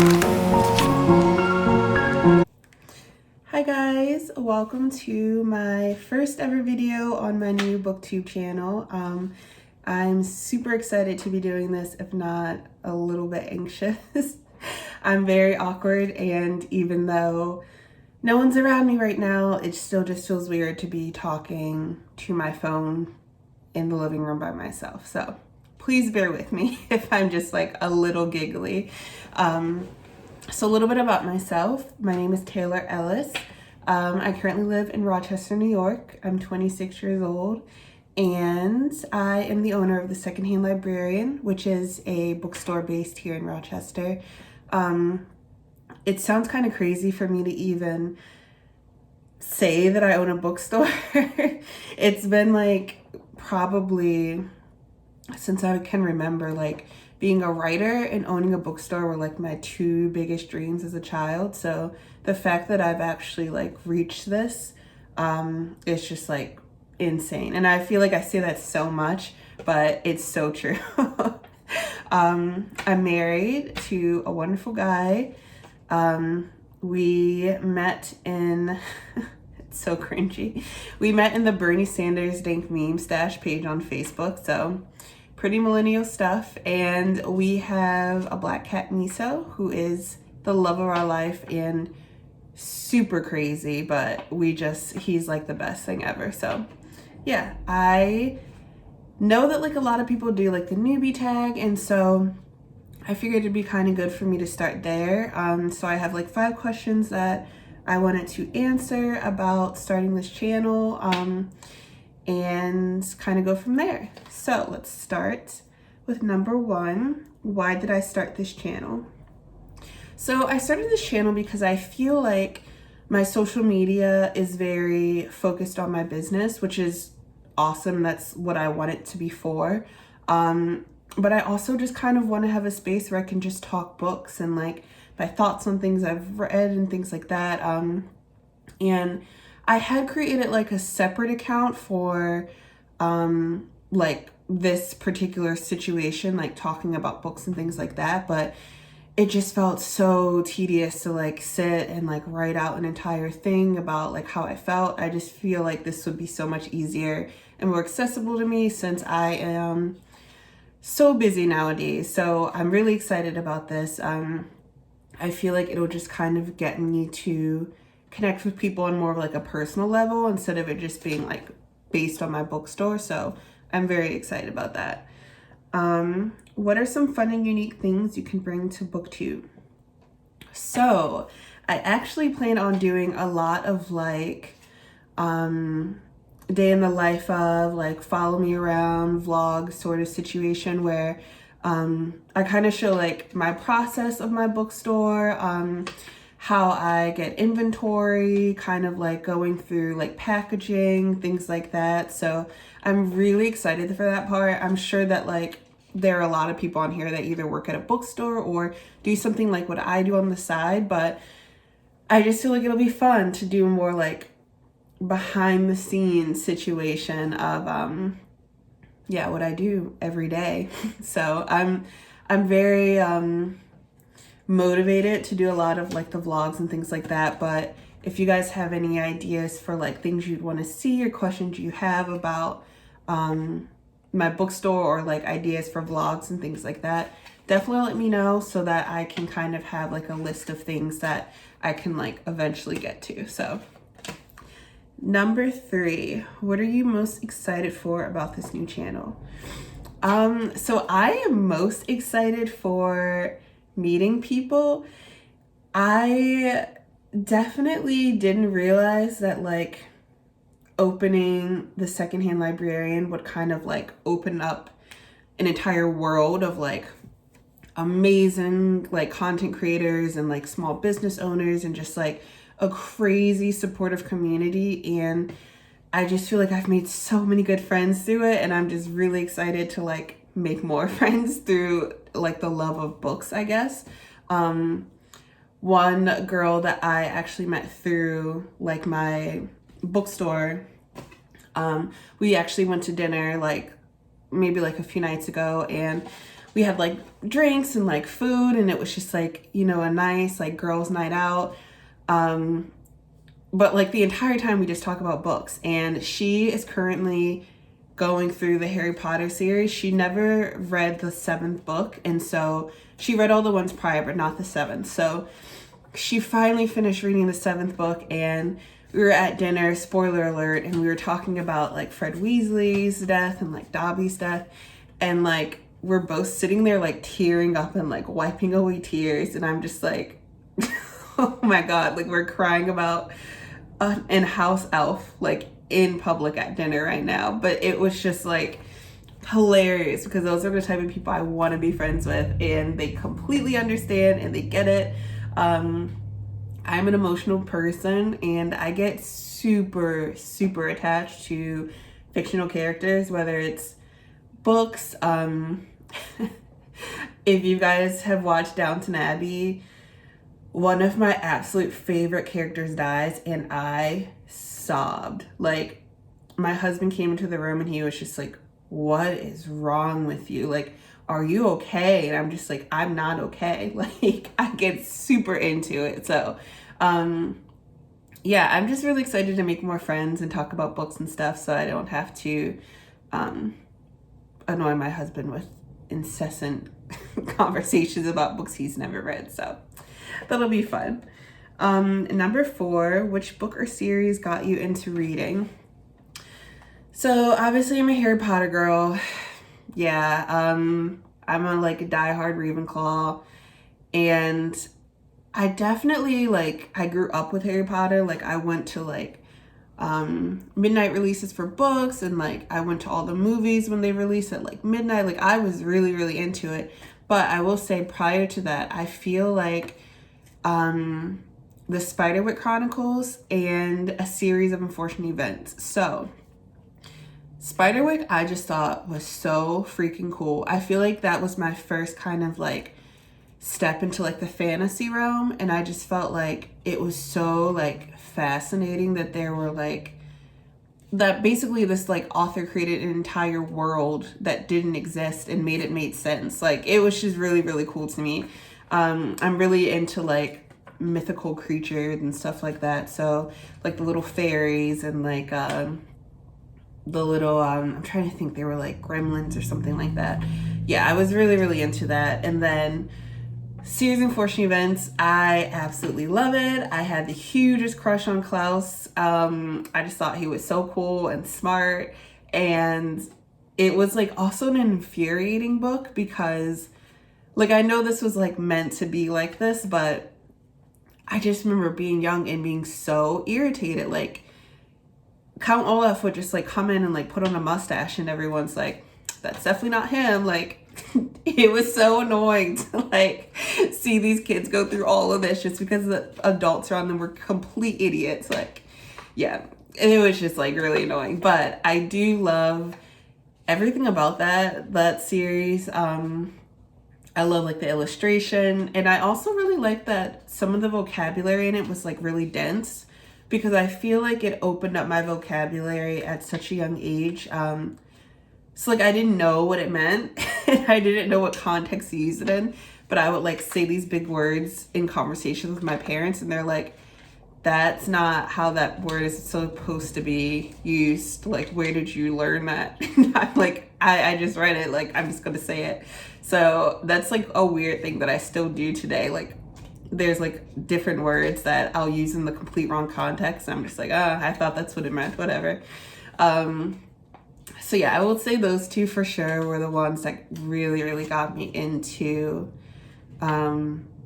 Hi guys, welcome to my first ever video on my new booktube channel. I'm super excited to be doing this, if not a little bit anxious. I'm very awkward, and even though no one's around me right now, it still just feels weird to be talking to my phone in the living room by myself. So please bear with me if I'm just like a little giggly. So a little bit about myself. My name is Taylor Ellis. I currently live in Rochester, New York. I'm 26 years old, and I am the owner of the Secondhand Librarian, which is a bookstore based here in Rochester. It sounds kind of crazy for me to even say that I own a bookstore. It's been like probably since I can remember, like being a writer and owning a bookstore were like my two biggest dreams as a child. So the fact that I've actually like reached this is just like insane. And I feel like I say that so much, but it's so true. I'm married to a wonderful guy. We met in it's so cringy. We met in the Bernie Sanders Dank Meme Stash page on Facebook. So pretty millennial stuff. And we have a black cat, Miso, who is the love of our life and super crazy, but he's like the best thing ever. So yeah, I know that like a lot of people do like the newbie tag, and so I figured it'd be kind of good for me to start there. So I have like 5 questions that I wanted to answer about starting this channel, and kind of go from there. So let's start with number 1. Why did I start this channel? So I started this channel because I feel like my social media is very focused on my business, which is awesome. That's what I want it to be for. But I also just kind of want to have a space where I can just talk books and like my thoughts on things I've read and things like that. And I had created like a separate account for like this particular situation, like talking about books and things like that, but it just felt so tedious to like sit and like write out an entire thing about like how I felt. I just feel like this would be so much easier and more accessible to me since I am so busy nowadays. So I'm really excited about this. I feel like it'll just kind of get me to connect with people on more of like a personal level instead of it just being like based on my bookstore. So I'm very excited about that. What are some fun and unique things you can bring to BookTube? So I actually plan on doing a lot of like day in the life of, like follow me around vlog sort of situation where I kind of show like my process of my bookstore, how I get inventory, kind of like going through like packaging, things like that. So I'm really excited for that part. I'm sure that like there are a lot of people on here that either work at a bookstore or do something like what I do on the side, but I just feel like it'll be fun to do more like behind the scenes situation of yeah, what I do every day. So I'm very motivated to do a lot of like the vlogs and things like that. But if you guys have any ideas for like things you'd want to see or questions you have about my bookstore or like ideas for vlogs and things like that, definitely let me know so that I can kind of have like a list of things that I can like eventually get to. So number 3, what are you most excited for about this new channel? So I am most excited for meeting people. I definitely didn't realize that like opening the Secondhand Librarian would kind of like open up an entire world of like amazing like content creators and like small business owners and just like a crazy supportive community. And I just feel like I've made so many good friends through it, and I'm just really excited to like make more friends through like the love of books, I guess. One girl that I actually met through like my bookstore, we actually went to dinner like maybe like a few nights ago, and we had like drinks and like food, and it was just like, you know, a nice like girls' night out. But like the entire time we just talk about books, and she is currently going through the Harry Potter series. She never read the 7th book, and so she read all the ones prior, but not the 7th. So she finally finished reading the 7th book, and we were at dinner, spoiler alert, and we were talking about like Fred Weasley's death and like Dobby's death, and like we're both sitting there like tearing up and like wiping away tears, and I'm just like, oh my god, like we're crying about an house elf like in public at dinner right now. But it was just like hilarious because those are the type of people I want to be friends with, and they completely understand and they get it. I'm an emotional person, and I get super attached to fictional characters, whether it's books. If you guys have watched Downton Abbey, one of my absolute favorite characters dies, and I sobbed. Like, my husband came into the room and he was just like, what is wrong with you? Like, are you okay? And I'm just like, I'm not okay. Like, I get super into it. So, yeah, I'm just really excited to make more friends and talk about books and stuff, so I don't have to annoy my husband with incessant conversations about books he's never read. So that'll be fun. Number 4, which book or series got you into reading? So obviously I'm a Harry Potter girl. Yeah, I'm a like a diehard Ravenclaw, and I definitely like, I grew up with Harry Potter. Like, I went to like midnight releases for books, and like I went to all the movies when they released at like midnight. Like, I was really into it. But I will say, prior to that, I feel like the Spiderwick Chronicles and a series of unfortunate events. So Spiderwick, I just thought was so freaking cool. I feel like that was my first kind of like step into like the fantasy realm, and I just felt like it was so like fascinating that there were like, that basically this like author created an entire world that didn't exist and made it make sense. Like, it was just really cool to me. I'm really into like mythical creatures and stuff like that. So like the little fairies and like the little I'm trying to think, they were like gremlins or something like that. Yeah, I was really into that. And then series of unfortunate events, I absolutely love it. I had the hugest crush on Klaus. I just thought he was so cool and smart, and it was like also an infuriating book because like, I know this was like meant to be like this, but I just remember being young and being so irritated. Like, Count Olaf would just like come in and like put on a mustache, and everyone's like, that's definitely not him. Like, it was so annoying to like see these kids go through all of this just because the adults around them were complete idiots. Like, yeah, it was just like really annoying. But I do love everything about that series. I love like the illustration, and I also really like that some of the vocabulary in it was like really dense, because I feel like it opened up my vocabulary at such a young age. So like, I didn't know what it meant and I didn't know what context to use it in, but I would like say these big words in conversations with my parents, and they're like, that's not how that word is supposed to be used. Like, where did you learn that? I'm like, I just read it, like, I'm just gonna say it. So that's like a weird thing that I still do today. Like, there's like different words that I'll use in the complete wrong context, and I'm just like, I thought that's what it meant, whatever. So yeah, I would say those two for sure were the ones that really got me into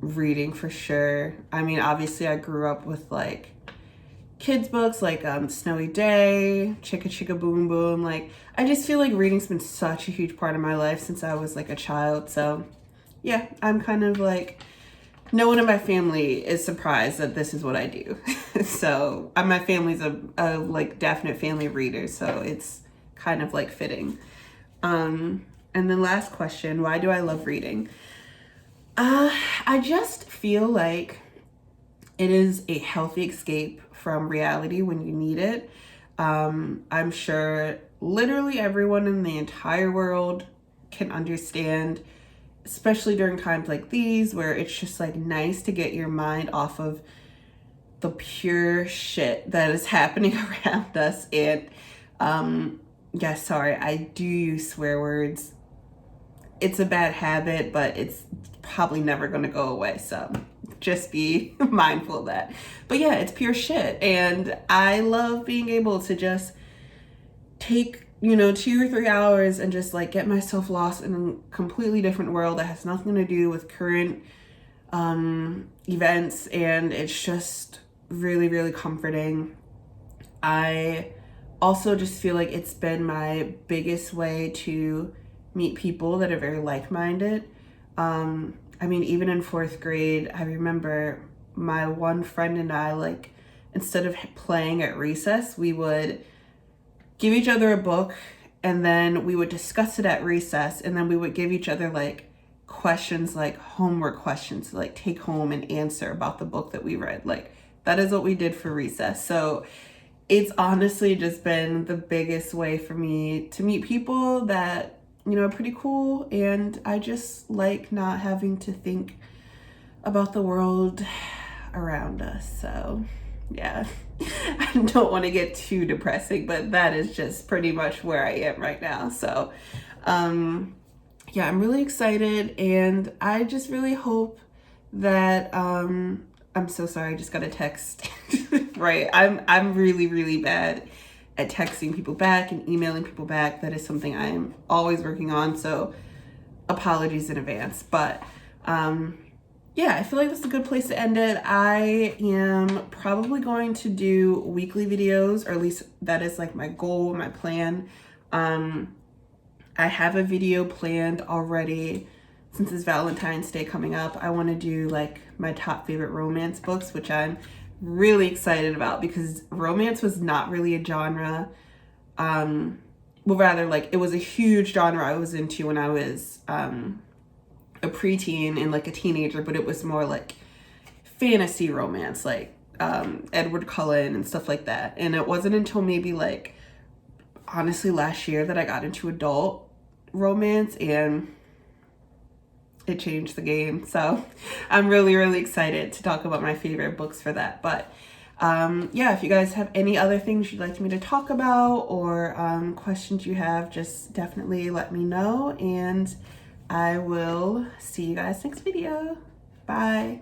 reading for sure. I mean, obviously I grew up with like kids books like Snowy Day, Chicka Chicka Boom Boom. Like, I just feel like reading's been such a huge part of my life since I was like a child. So yeah, I'm kind of like, no one in my family is surprised that this is what I do. So my family's a like definite family of readers, so it's kind of like fitting. And then last question, why do I love reading? I just feel like it is a healthy escape from reality when you need it. I'm sure literally everyone in the entire world can understand especially during times like these where it's just like nice to get your mind off of the pure shit that is happening around us. And yeah, sorry, I do use swear words. It's a bad habit, but it's probably never going to go away, so just be mindful of that. But yeah, it's pure shit, and I love being able to just take, you know, 2 or 3 hours and just like get myself lost in a completely different world that has nothing to do with current events, and it's just really, really comforting. I also just feel like it's been my biggest way to meet people that are very like-minded. I mean, even in 4th grade, I remember my one friend and I, like, instead of playing at recess, we would give each other a book, and then we would discuss it at recess, and then we would give each other like questions, like homework questions to like take home and answer about the book that we read. Like, that is what we did for recess. So it's honestly just been the biggest way for me to meet people that, you know, are pretty cool, and I just like not having to think about the world around us. So yeah, I don't want to get too depressing, but that is just pretty much where I am right now. So yeah, I'm really excited, and I just really hope that I'm so sorry, I just got a text. Right, I'm really, really bad at texting people back and emailing people back. That is something I'm always working on, so apologies in advance. But yeah, I feel like that's a good place to end it. I am probably going to do weekly videos, or at least that is like my goal, my plan. I have a video planned already. Since it's Valentine's Day coming up, I want to do like my top favorite romance books, which I'm really excited about because romance was not really a genre. Well, rather, like, it was a huge genre I was into when I was a preteen and like a teenager, but it was more like fantasy romance, like Edward Cullen and stuff like that. And it wasn't until maybe like honestly last year that I got into adult romance, and it changed the game. So I'm really, really excited to talk about my favorite books for that. But yeah, if you guys have any other things you'd like me to talk about, or questions you have, just definitely let me know, and I will see you guys next video. Bye.